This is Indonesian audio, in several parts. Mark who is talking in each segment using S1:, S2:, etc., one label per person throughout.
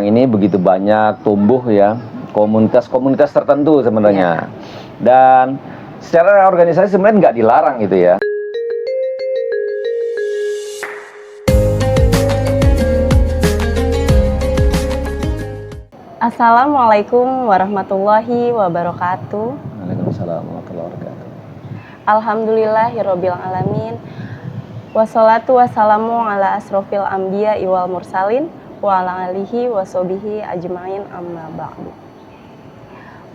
S1: Ini begitu banyak tumbuh ya komunitas-komunitas tertentu sebenarnya, dan secara organisasi sebenarnya nggak dilarang gitu ya.
S2: Assalamualaikum warahmatullahi wabarakatuh.
S1: Waalaikumsalam warahmatullahi wabarakatuh.
S2: Alhamdulillahirabbil alamin. Wassalatu wassalamu ala asrofil anbiya wal mursalin wa ala alihi washabihi ajmain amma ba'du.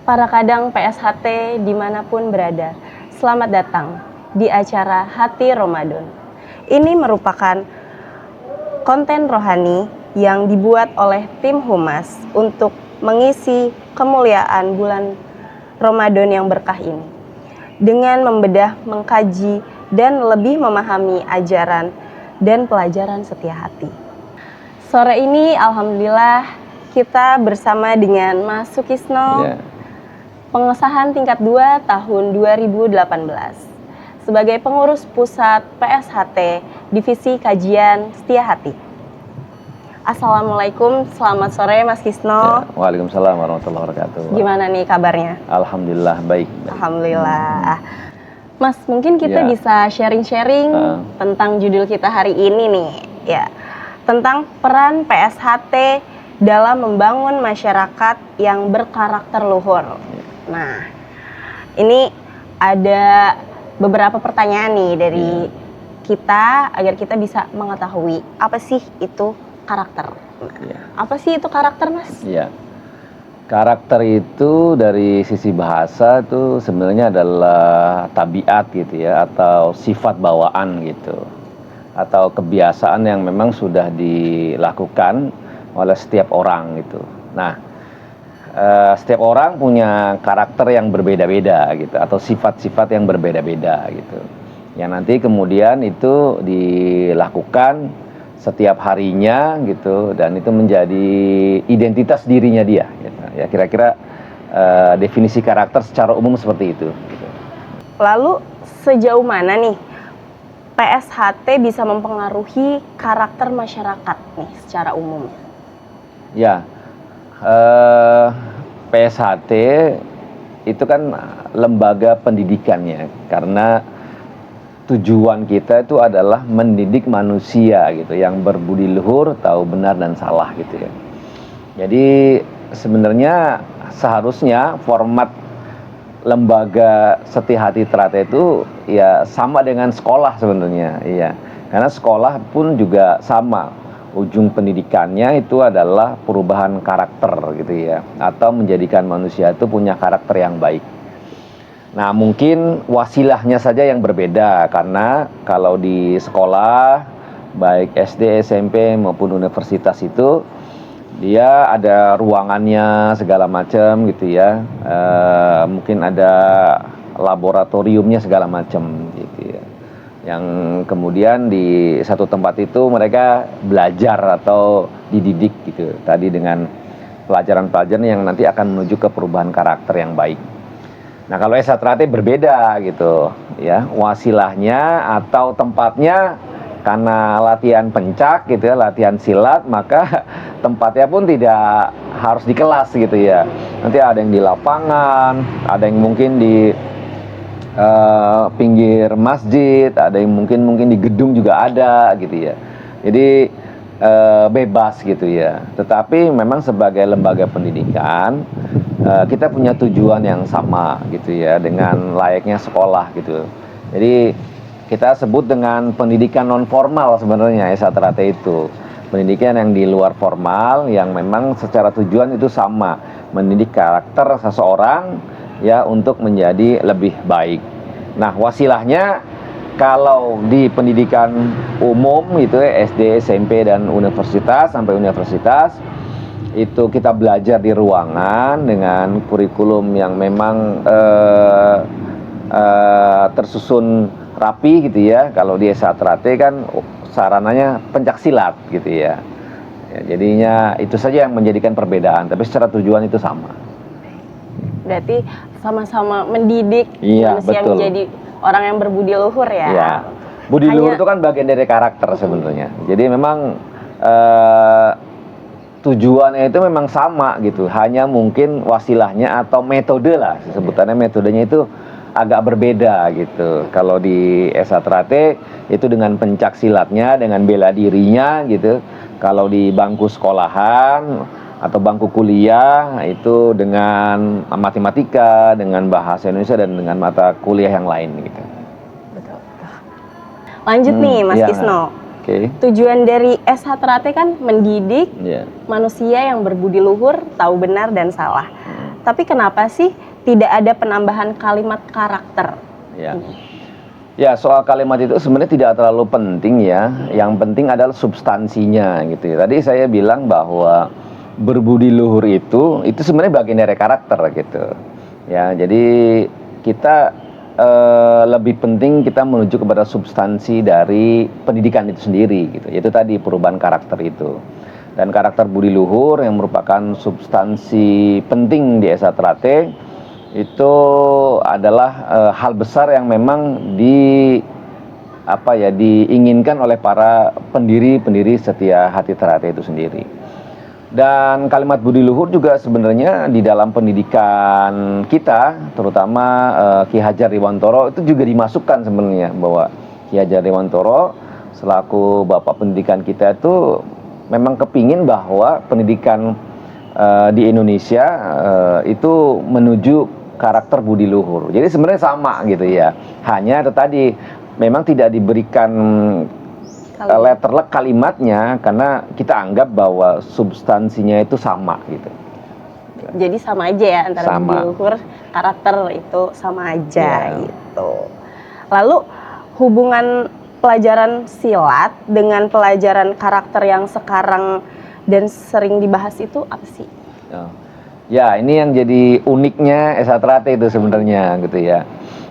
S2: Para kadang PSHT dimanapun berada, selamat datang di acara Hati Ramadan. Ini merupakan konten rohani yang dibuat oleh tim Humas untuk mengisi kemuliaan bulan Ramadan yang berkah ini dengan membedah, mengkaji, dan lebih memahami ajaran dan pelajaran setia hati. Sore ini alhamdulillah kita bersama dengan Mas Sukisno, pengesahan tingkat 2 tahun 2018 sebagai pengurus pusat PSHT Divisi Kajian Setia Hati. Assalamualaikum, selamat sore Mas Kisno.
S1: Waalaikumsalam warahmatullahi wabarakatuh.
S2: Gimana nih kabarnya?
S1: Alhamdulillah baik.
S2: Alhamdulillah. Mas, mungkin kita bisa sharing-sharing tentang judul kita hari ini nih, ya, tentang peran PSHT dalam membangun masyarakat yang berkarakter luhur. Nah, ini ada beberapa pertanyaan nih dari kita agar kita bisa mengetahui apa sih itu karakter. Apa sih itu karakter, Mas?
S1: Iya. Karakter itu dari sisi bahasa itu sebenarnya adalah tabiat gitu ya, atau sifat bawaan gitu, atau kebiasaan yang memang sudah dilakukan oleh setiap orang gitu. Nah, setiap orang punya karakter yang berbeda-beda gitu, atau sifat-sifat yang berbeda-beda gitu, yang nanti kemudian itu dilakukan setiap harinya gitu, dan itu menjadi identitas dirinya dia gitu. Ya, kira-kira definisi karakter secara umum seperti itu gitu.
S2: Lalu sejauh mana nih PSHT bisa mempengaruhi karakter masyarakat nih secara umum?
S1: Ya, PSHT itu kan lembaga pendidikannya, karena tujuan kita itu adalah mendidik manusia gitu, yang berbudi luhur, tahu benar dan salah gitu ya. Jadi sebenarnya seharusnya format lembaga Setia Hati Teratai itu ya sama dengan sekolah sebenarnya, iya. Karena sekolah pun juga sama, ujung pendidikannya itu adalah perubahan karakter gitu ya, atau menjadikan manusia itu punya karakter yang baik. Nah, mungkin wasilahnya saja yang berbeda, karena kalau di sekolah baik SD, SMP maupun universitas itu dia ada ruangannya segala macam gitu ya, mungkin ada laboratoriumnya segala macam gitu ya, yang kemudian di satu tempat itu mereka belajar atau dididik gitu tadi dengan pelajaran-pelajaran yang nanti akan menuju ke perubahan karakter yang baik. Nah, kalau S1 Teratai berbeda gitu ya, wasilahnya atau tempatnya, karena latihan pencak gitu ya, latihan silat, maka tempatnya pun tidak harus di kelas gitu ya. Nanti ada yang di lapangan, ada yang mungkin di pinggir masjid, ada yang mungkin di gedung juga ada gitu ya. Jadi bebas gitu ya. Tetapi memang sebagai lembaga pendidikan kita punya tujuan yang sama gitu ya, dengan layaknya sekolah gitu. Jadi kita sebut dengan pendidikan non formal sebenarnya S1 Teratai itu. Pendidikan yang di luar formal, yang memang secara tujuan itu sama, mendidik karakter seseorang ya untuk menjadi lebih baik. Nah, wasilahnya kalau di pendidikan umum gitu ya, SD, SMP dan universitas sampai universitas, itu kita belajar di ruangan dengan kurikulum yang memang tersusun rapi gitu ya. Kalau di S1 Teratai kan sarananya pencak silat gitu ya. Jadinya itu saja yang menjadikan perbedaan, tapi secara tujuan itu sama.
S2: Berarti sama-sama mendidik manusia menjadi orang yang berbudi luhur ya.
S1: Iya. Budi luhur itu kan bagian dari karakter sebenarnya. Jadi memang tujuannya itu memang sama gitu, hanya mungkin wasilahnya atau metode lah, sebutannya metodenya itu agak berbeda gitu. Kalau di Esa Trate itu dengan pencak silatnya, dengan bela dirinya gitu. Kalau di bangku sekolahan atau bangku kuliah itu dengan matematika, dengan bahasa Indonesia dan dengan mata kuliah yang lain gitu.
S2: Betul. Lanjut nih Mas
S1: Ya.
S2: Kisno.
S1: Oke.
S2: Tujuan dari SH Trate kan mendidik
S1: Ya.
S2: manusia yang berbudi luhur, tahu benar dan salah. Tapi kenapa sih tidak ada penambahan kalimat karakter?
S1: Ya. Ya, soal kalimat itu sebenarnya tidak terlalu penting ya. Yang penting adalah substansinya gitu ya. Tadi saya bilang bahwa berbudi luhur itu sebenarnya bagian dari karakter gitu. Ya, jadi kita lebih penting kita menuju kepada substansi dari pendidikan itu sendiri gitu. Itu tadi perubahan karakter itu. Dan karakter budi luhur yang merupakan substansi penting di Esa Trate itu adalah hal besar yang memang diinginkan oleh para pendiri setia hati Trate itu sendiri. Dan kalimat budi luhur juga sebenarnya di dalam pendidikan kita, terutama Ki Hajar Dewantoro itu juga dimasukkan sebenarnya, bahwa Ki Hajar Dewantoro selaku bapak pendidikan kita itu memang kepingin bahwa pendidikan di Indonesia itu menuju karakter budi luhur. Jadi sebenarnya sama gitu ya. Hanya itu tadi memang tidak diberikan letterlek kalimatnya karena kita anggap bahwa substansinya itu sama gitu.
S2: Jadi sama aja ya antara
S1: Sama.
S2: budi luhur, karakter itu sama aja
S1: Iya.
S2: gitu. Lalu hubungan pelajaran silat dengan pelajaran karakter yang sekarang dan sering dibahas itu apa sih?
S1: Ya, ini yang jadi uniknya Esa Trate itu sebenarnya gitu ya.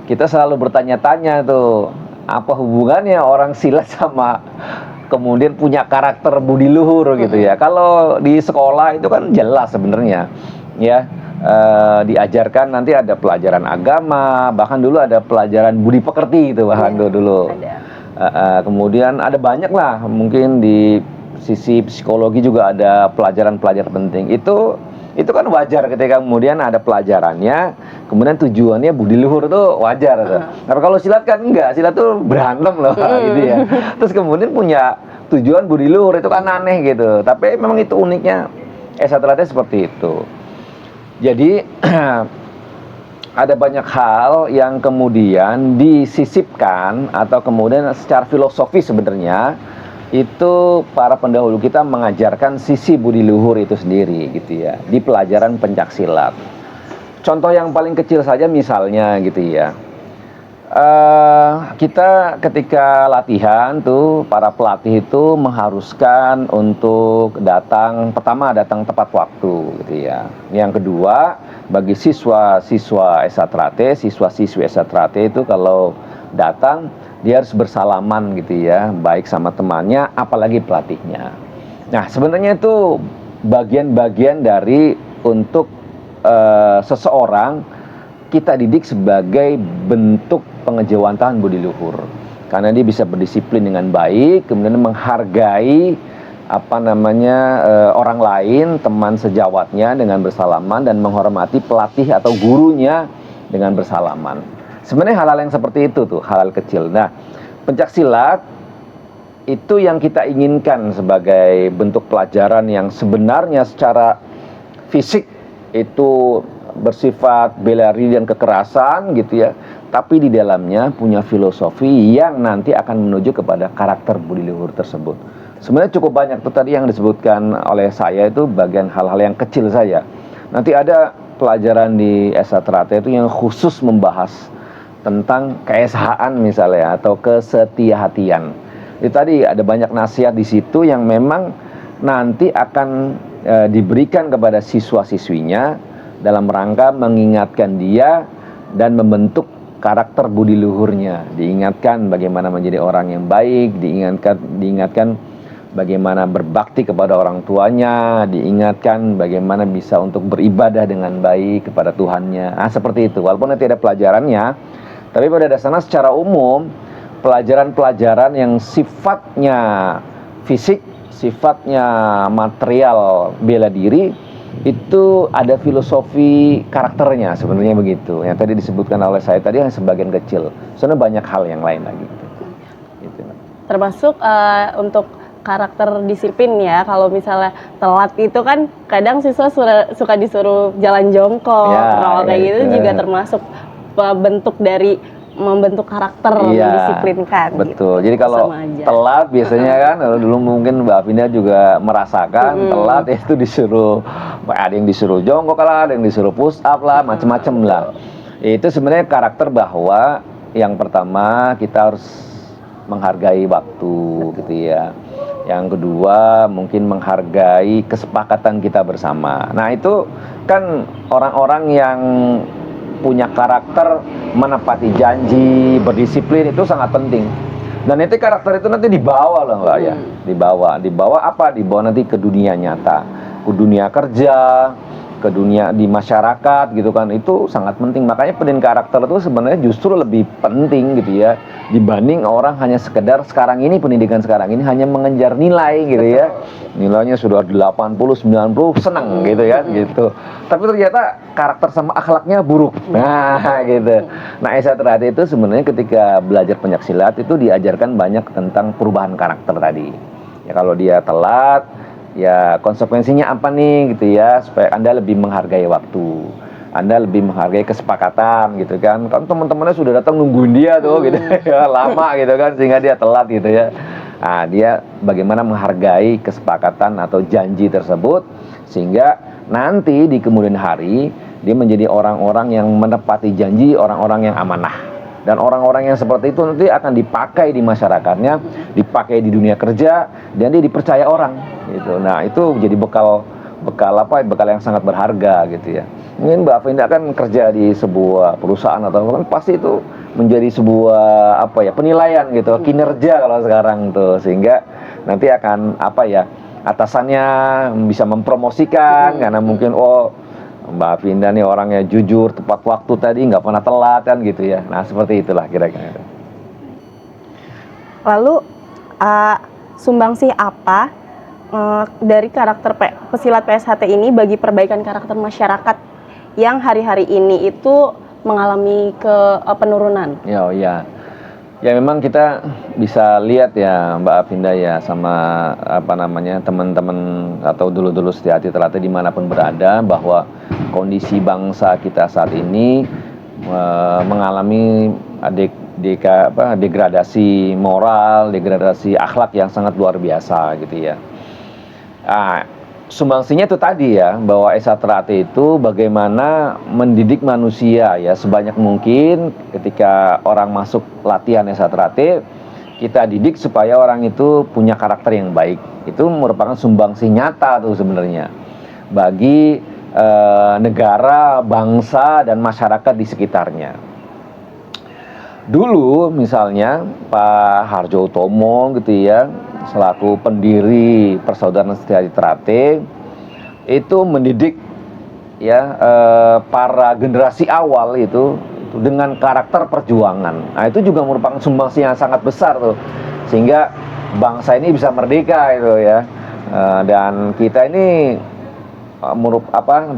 S1: Kita selalu bertanya-tanya tuh, apa hubungannya orang silat sama kemudian punya karakter budi luhur gitu ya. Kalau di sekolah itu kan jelas sebenarnya ya, diajarkan nanti ada pelajaran agama, bahkan dulu ada pelajaran budi pekerti itu bahkan dulu. Kemudian ada banyak lah, mungkin di sisi psikologi juga ada pelajaran-pelajaran penting. Itu kan wajar ketika kemudian ada pelajarannya, kemudian tujuannya budi luhur tuh wajar tuh. Tapi kalau silat kan enggak, silat tuh berantem loh gitu ya. Terus kemudian punya tujuan budi luhur, itu kan aneh gitu. Tapi memang itu uniknya Esa Trate seperti itu. Jadi ada banyak hal yang kemudian disisipkan atau kemudian secara filosofi sebenarnya itu para pendahulu kita mengajarkan sisi budi luhur itu sendiri gitu ya di pelajaran pencaksilat. Contoh yang paling kecil saja misalnya gitu ya, kita ketika latihan tuh para pelatih itu mengharuskan untuk datang tepat waktu gitu ya. Yang kedua, bagi siswa-siswa Esa Trate, siswa-siswi Esa Trate itu kalau datang dia harus bersalaman gitu ya, baik sama temannya apalagi pelatihnya. Nah, sebenarnya itu bagian-bagian dari untuk seseorang kita didik sebagai bentuk pengejawantahan budi luhur. Karena dia bisa berdisiplin dengan baik, kemudian menghargai orang lain, teman sejawatnya dengan bersalaman, dan menghormati pelatih atau gurunya dengan bersalaman. Sebenarnya hal-hal yang seperti itu tuh, hal-hal kecil. Nah, pencaksilat itu yang kita inginkan sebagai bentuk pelajaran yang sebenarnya secara fisik itu bersifat bela diri dan kekerasan gitu ya, tapi di dalamnya punya filosofi yang nanti akan menuju kepada karakter budi luhur tersebut. Sebenarnya cukup banyak tuh tadi yang disebutkan oleh saya, itu bagian hal-hal yang kecil saja. Nanti ada pelajaran di Esa Trate itu yang khusus membahas tentang keesaan misalnya atau kesetiahatian. Itu tadi ada banyak nasihat di situ yang memang nanti akan diberikan kepada siswa-siswinya dalam rangka mengingatkan dia dan membentuk karakter budi luhurnya. Diingatkan bagaimana menjadi orang yang baik, diingatkan bagaimana berbakti kepada orang tuanya, diingatkan bagaimana bisa untuk beribadah dengan baik kepada Tuhannya. Seperti itu. Walaupun nanti ada pelajarannya, tapi pada dasarnya secara umum pelajaran-pelajaran yang sifatnya fisik sifatnya material bela diri, itu ada filosofi karakternya sebenarnya begitu. Yang tadi disebutkan oleh saya tadi hanya sebagian kecil. Sebenarnya banyak hal yang lain lagi. Gitu.
S2: Termasuk untuk karakter disiplin ya. Kalau misalnya telat itu kan kadang siswa suka disuruh jalan jongkok, kayak gitu juga termasuk bentuk dari membentuk karakter, mendisiplinkan.
S1: Betul.
S2: Gitu.
S1: Jadi kalau telat biasanya kan, dulu mungkin Mbak Vinda juga merasakan telat itu disuruh, ada yang disuruh jongkok lah, ada yang disuruh push up lah, macam-macam lah. Itu sebenarnya karakter bahwa yang pertama kita harus menghargai waktu, gitu ya. Yang kedua mungkin menghargai kesepakatan kita bersama. Nah itu kan orang-orang yang punya karakter menepati janji, berdisiplin itu sangat penting. Dan itu karakter itu nanti dibawa loh Mbak ya. Dibawa apa? Dibawa nanti ke dunia nyata, ke dunia kerja, ke dunia di masyarakat gitu kan. Itu sangat penting. Makanya pendidikan karakter itu sebenarnya justru lebih penting gitu ya, dibanding orang hanya sekedar sekarang ini pendidikan sekarang ini hanya mengejar nilai gitu ya. Nilainya sudah 80, 90 senang gitu ya gitu. Tapi ternyata karakter sama akhlaknya buruk. Nah, gitu. Nah, Esa Terhati itu sebenarnya ketika belajar pencaksilat itu diajarkan banyak tentang perubahan karakter tadi. Ya kalau dia telat, ya konsekuensinya apa nih gitu ya, supaya Anda lebih menghargai waktu. Anda lebih menghargai kesepakatan gitu kan. Kan teman-temannya sudah datang nungguin dia tuh gitu ya, lama gitu kan sehingga dia telat gitu ya. Nah, dia bagaimana menghargai kesepakatan atau janji tersebut sehingga nanti di kemudian hari dia menjadi orang-orang yang menepati janji, orang-orang yang amanah. Dan orang-orang yang seperti itu nanti akan dipakai di masyarakatnya, dipakai di dunia kerja, dan dia dipercaya orang gitu. Nah, itu jadi bekal yang sangat berharga gitu ya. Mungkin Mbak Vinda kan kerja di sebuah perusahaan atau kan pasti itu menjadi sebuah penilaian gitu, kinerja kalau sekarang tuh, sehingga nanti akan atasannya bisa mempromosikan karena mungkin Mbak Vinda nih orangnya jujur, tepat waktu tadi, nggak pernah telat kan gitu ya. Nah seperti itulah kira-kira.
S2: Lalu sumbangsih apa dari karakter pesilat PSHT ini bagi perbaikan karakter masyarakat yang hari-hari ini itu mengalami penurunan?
S1: Ya memang kita bisa lihat ya Mbak Avinda ya sama teman-teman atau dulu-dulu Setiahati Terhati dimanapun berada, bahwa kondisi bangsa kita saat ini mengalami degradasi moral, degradasi akhlak yang sangat luar biasa gitu ya. Sumbangsinya itu tadi ya, bahwa Esa Terhati itu bagaimana mendidik manusia ya sebanyak mungkin. Ketika orang masuk latihan Esa Terhati, kita didik supaya orang itu punya karakter yang baik. Itu merupakan sumbangsi nyata tuh sebenarnya bagi negara, bangsa, dan masyarakat di sekitarnya. Dulu misalnya Pak Harjo Utomo gitu ya, selaku pendiri Persaudaraan Setiahati Terhati, itu mendidik ya para generasi awal itu dengan karakter perjuangan. Nah itu juga merupakan sumbangsi yang sangat besar tuh, sehingga bangsa ini bisa merdeka itu ya. Dan kita ini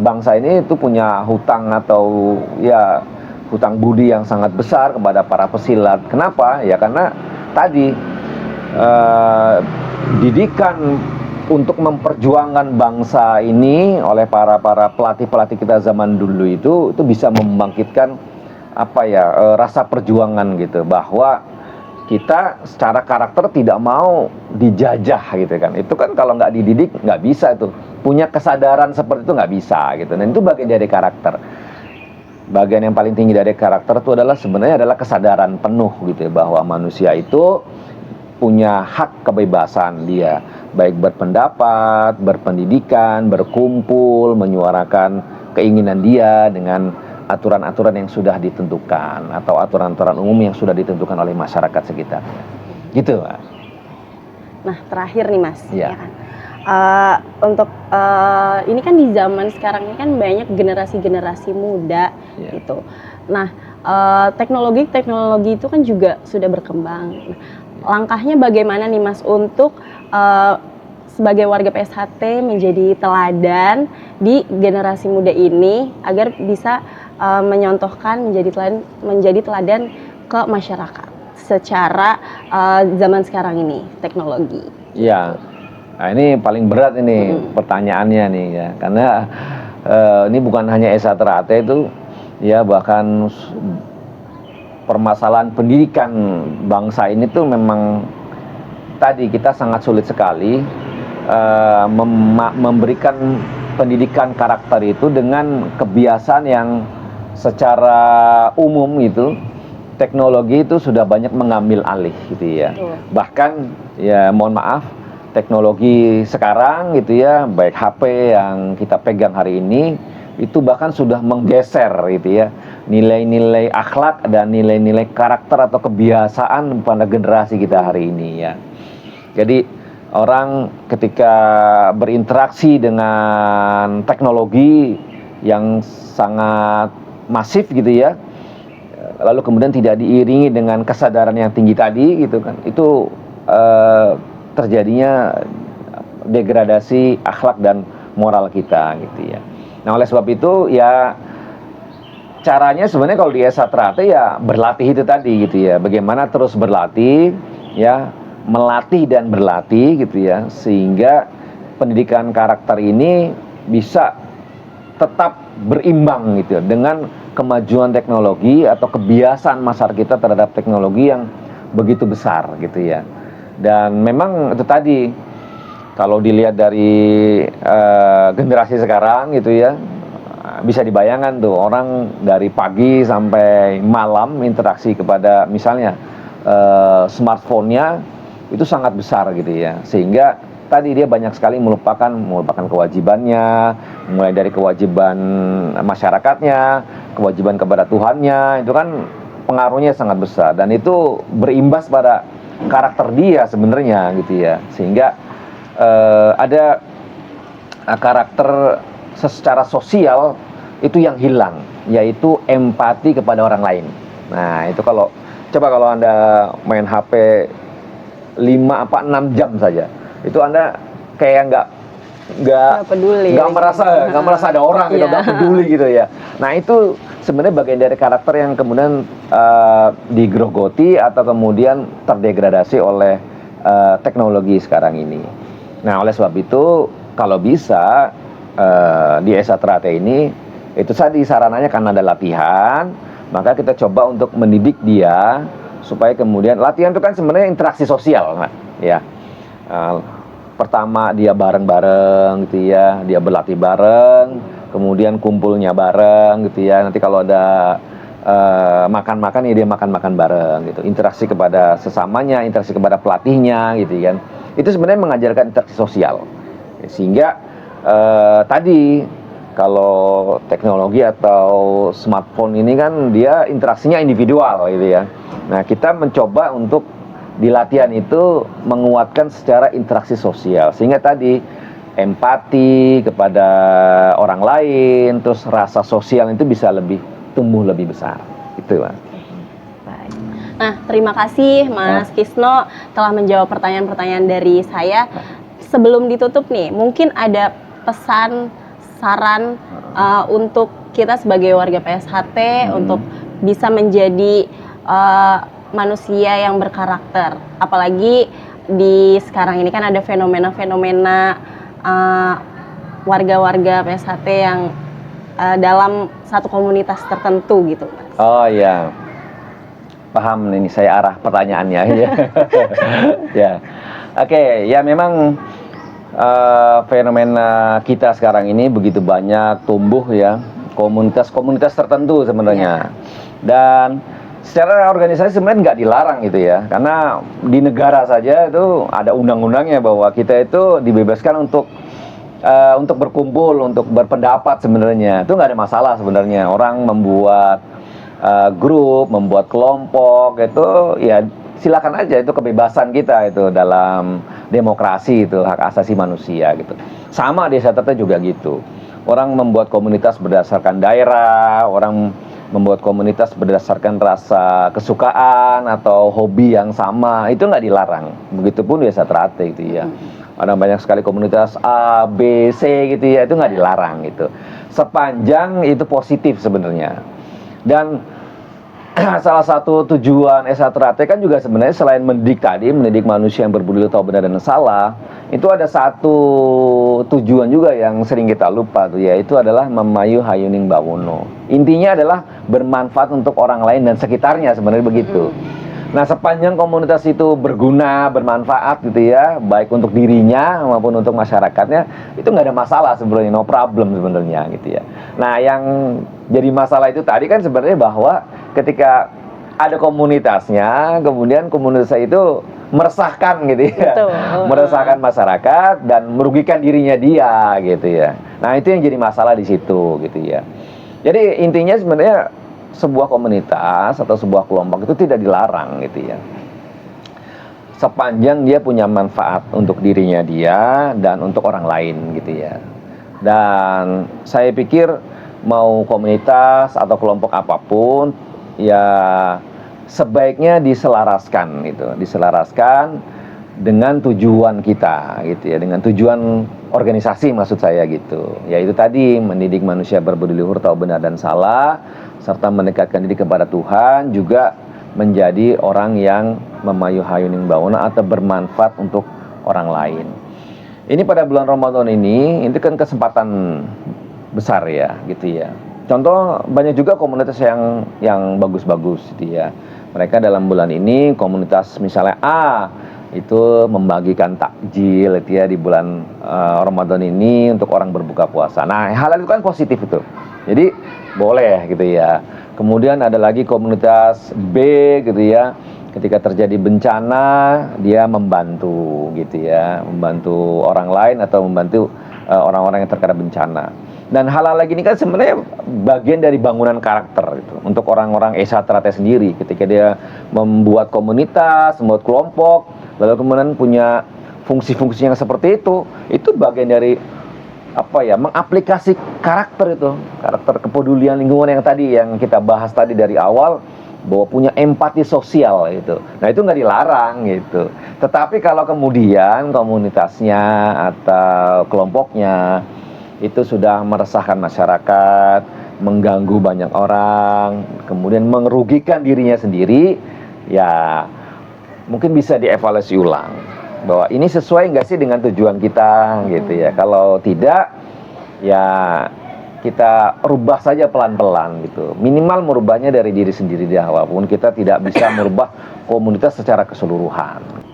S1: bangsa ini itu punya hutang atau ya hutang budi yang sangat besar kepada para pesilat. Kenapa? Ya karena tadi didikan untuk memperjuangkan bangsa ini oleh para pelatih-pelatih kita zaman dulu itu bisa membangkitkan rasa perjuangan gitu, bahwa kita secara karakter tidak mau dijajah gitu kan. Itu kan kalau nggak dididik nggak bisa itu, punya kesadaran seperti itu nggak bisa gitu. Dan itu bagian dari karakter. Bagian yang paling tinggi dari karakter itu sebenarnya adalah kesadaran penuh gitu ya, bahwa manusia itu punya hak kebebasan dia, baik berpendapat, berpendidikan, berkumpul, menyuarakan keinginan dia dengan aturan-aturan yang sudah ditentukan atau aturan-aturan umum yang sudah ditentukan oleh masyarakat sekitarnya. Gitu, Pak.
S2: Nah, terakhir nih Mas,
S1: ya
S2: kan? Untuk ini kan di zaman sekarang ini kan banyak generasi-generasi muda gitu. Nah, teknologi itu kan juga sudah berkembang. Langkahnya bagaimana nih Mas untuk sebagai warga PSHT menjadi teladan di generasi muda ini agar bisa menyontohkan menjadi teladan ke masyarakat secara zaman sekarang ini teknologi.
S1: Ya, nah ini paling berat ini pertanyaannya nih ya, karena ini bukan hanya S1 itu ya, bahkan permasalahan pendidikan bangsa ini tuh memang tadi kita sangat sulit sekali memberikan pendidikan karakter itu dengan kebiasaan yang secara umum itu teknologi itu sudah banyak mengambil alih gitu ya. Bahkan ya mohon maaf, teknologi sekarang gitu ya, baik HP yang kita pegang hari ini itu bahkan sudah menggeser gitu ya nilai-nilai akhlak dan nilai-nilai karakter atau kebiasaan pada generasi kita hari ini ya. Jadi orang ketika berinteraksi dengan teknologi yang sangat masif gitu ya, lalu kemudian tidak diiringi dengan kesadaran yang tinggi tadi gitu kan, itu terjadinya degradasi akhlak dan moral kita gitu ya. Nah oleh sebab itu ya caranya sebenarnya kalau di S1 ya berlatih itu tadi gitu ya, bagaimana terus berlatih ya, melatih dan berlatih gitu ya, sehingga pendidikan karakter ini bisa tetap berimbang gitu ya, dengan kemajuan teknologi atau kebiasaan masyarakat kita terhadap teknologi yang begitu besar gitu ya. Dan memang itu tadi kalau dilihat dari generasi sekarang gitu ya, bisa dibayangkan tuh orang dari pagi sampai malam interaksi kepada misalnya smartphone-nya itu sangat besar gitu ya, sehingga tadi dia banyak sekali melupakan kewajibannya, mulai dari kewajiban masyarakatnya, kewajiban kepada Tuhannya, itu kan pengaruhnya sangat besar dan itu berimbas pada karakter dia sebenarnya gitu ya, sehingga ada karakter secara sosial itu yang hilang, yaitu empati kepada orang lain. Nah itu kalau Anda main HP 5-6 jam saja, itu Anda kayak nggak
S2: peduli,
S1: nggak merasa ada orang gitu, nggak peduli gitu ya. Nah itu sebenarnya bagian dari karakter yang kemudian digerogoti atau kemudian terdegradasi oleh teknologi sekarang ini. Nah oleh sebab itu kalau bisa di S1 ini itu tadi sarananya karena ada latihan, maka kita coba untuk mendidik dia supaya kemudian latihan itu kan sebenarnya interaksi sosial, ya. Pertama dia bareng-bareng gitu ya, dia berlatih bareng, kemudian kumpulnya bareng gitu ya. Nanti kalau ada makan-makan ya dia makan-makan bareng gitu. Interaksi kepada sesamanya, interaksi kepada pelatihnya gitu kan. Itu sebenarnya mengajarkan interaksi sosial. Sehingga tadi kalau teknologi atau smartphone ini kan dia interaksinya individual gitu ya. Nah kita mencoba untuk di latihan itu menguatkan secara interaksi sosial, sehingga tadi empati kepada orang lain, terus rasa sosial itu bisa tumbuh lebih besar. Itu Mas.
S2: Nah terima kasih Mas Kisno telah menjawab pertanyaan-pertanyaan dari saya. Sebelum ditutup nih, mungkin ada pesan saran untuk kita sebagai warga PSHT untuk bisa menjadi manusia yang berkarakter, apalagi di sekarang ini kan ada fenomena-fenomena warga-warga PSHT yang dalam satu komunitas tertentu gitu, Mas.
S1: Oh ya, paham ini saya arah pertanyaannya ya. Ya, oke, ya memang fenomena kita sekarang ini begitu banyak tumbuh ya, komunitas-komunitas tertentu sebenarnya. Dan secara organisasi sebenarnya nggak dilarang gitu ya, karena di negara saja itu ada undang-undangnya bahwa kita itu dibebaskan untuk berkumpul, untuk berpendapat sebenarnya. Itu nggak ada masalah sebenarnya. Orang membuat grup, membuat kelompok itu ya silakan aja, itu kebebasan kita itu dalam demokrasi, itu hak asasi manusia gitu. Sama di S1 juga gitu. Orang membuat komunitas berdasarkan daerah, orang membuat komunitas berdasarkan rasa kesukaan atau hobi yang sama, itu nggak dilarang. Begitupun di S1 itu ya. ada banyak sekali komunitas A, B, C gitu ya, itu nggak dilarang gitu. Sepanjang itu positif sebenarnya. Dan salah satu tujuan S1AT kan juga sebenarnya selain mendidik manusia yang berbudi luhur, tahu benar dan salah, itu ada satu tujuan juga yang sering kita lupa tuh, yaitu adalah memayu hayuning bawono. Intinya adalah bermanfaat untuk orang lain dan sekitarnya, sebenarnya begitu. Nah, sepanjang komunitas itu berguna, bermanfaat gitu ya, baik untuk dirinya maupun untuk masyarakatnya, itu nggak ada masalah sebenarnya, no problem sebenarnya gitu ya. Nah, yang jadi masalah itu tadi kan sebenarnya bahwa ketika ada komunitasnya, kemudian komunitas itu meresahkan gitu ya,
S2: Betul.
S1: meresahkan masyarakat dan merugikan dirinya dia gitu ya. Nah, itu yang jadi masalah di situ gitu ya. Jadi intinya sebenarnya sebuah komunitas atau sebuah kelompok itu tidak dilarang gitu ya, sepanjang dia punya manfaat untuk dirinya dia dan untuk orang lain gitu ya. Dan saya pikir mau komunitas atau kelompok apapun ya sebaiknya diselaraskan gitu, diselaraskan dengan tujuan kita gitu ya, dengan tujuan organisasi maksud saya gitu, yaitu tadi mendidik manusia berbudi luhur, tahu benar dan salah, serta mendekatkan diri kepada Tuhan, juga menjadi orang yang memayu hayuning bawono atau bermanfaat untuk orang lain. Ini pada bulan Ramadan ini kan kesempatan besar ya gitu ya. Contoh banyak juga komunitas yang bagus-bagus gitu ya. Mereka dalam bulan ini komunitas misalnya A itu membagikan takjil gitu ya di bulan Ramadan ini untuk orang berbuka puasa. Nah, hal itu kan positif itu. Jadi boleh gitu ya. Kemudian ada lagi komunitas B gitu ya. Ketika terjadi bencana dia membantu gitu ya, membantu orang lain atau membantu orang-orang yang terkena bencana. Dan hal-hal lagi ini kan sebenarnya bagian dari bangunan karakter gitu, untuk orang-orang S1AT sendiri. Ketika dia membuat komunitas, membuat kelompok, lalu kemudian punya fungsi-fungsi yang seperti itu bagian dari apa ya, mengaplikasi karakter itu, karakter kepedulian lingkungan yang tadi yang kita bahas tadi dari awal, bahwa punya empati sosial itu. Nah, itu nggak dilarang gitu. Tetapi kalau kemudian komunitasnya atau kelompoknya itu sudah meresahkan masyarakat, mengganggu banyak orang, kemudian merugikan dirinya sendiri, ya mungkin bisa dievaluasi ulang bahwa ini sesuai nggak sih dengan tujuan kita gitu ya. Kalau tidak, ya kita rubah saja pelan-pelan gitu. Minimal merubahnya dari diri sendiri di awal, walaupun kita tidak bisa merubah komunitas secara keseluruhan.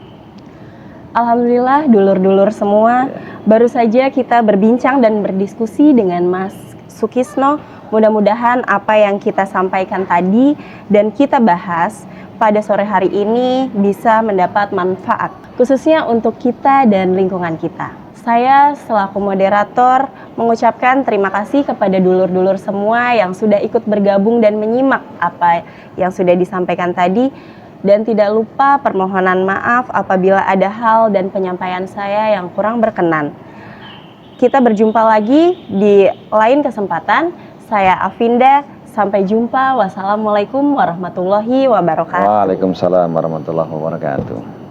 S2: Alhamdulillah dulur-dulur semua, baru saja kita berbincang dan berdiskusi dengan Mas Sukisno. Mudah-mudahan apa yang kita sampaikan tadi dan kita bahas pada sore hari ini bisa mendapat manfaat, khususnya untuk kita dan lingkungan kita. Saya selaku moderator mengucapkan terima kasih kepada dulur-dulur semua yang sudah ikut bergabung dan menyimak apa yang sudah disampaikan tadi. Dan tidak lupa permohonan maaf apabila ada hal dan penyampaian saya yang kurang berkenan. Kita berjumpa lagi di lain kesempatan. Saya Afinda, sampai jumpa. Wassalamualaikum warahmatullahi wabarakatuh.
S1: Waalaikumsalam warahmatullahi wabarakatuh.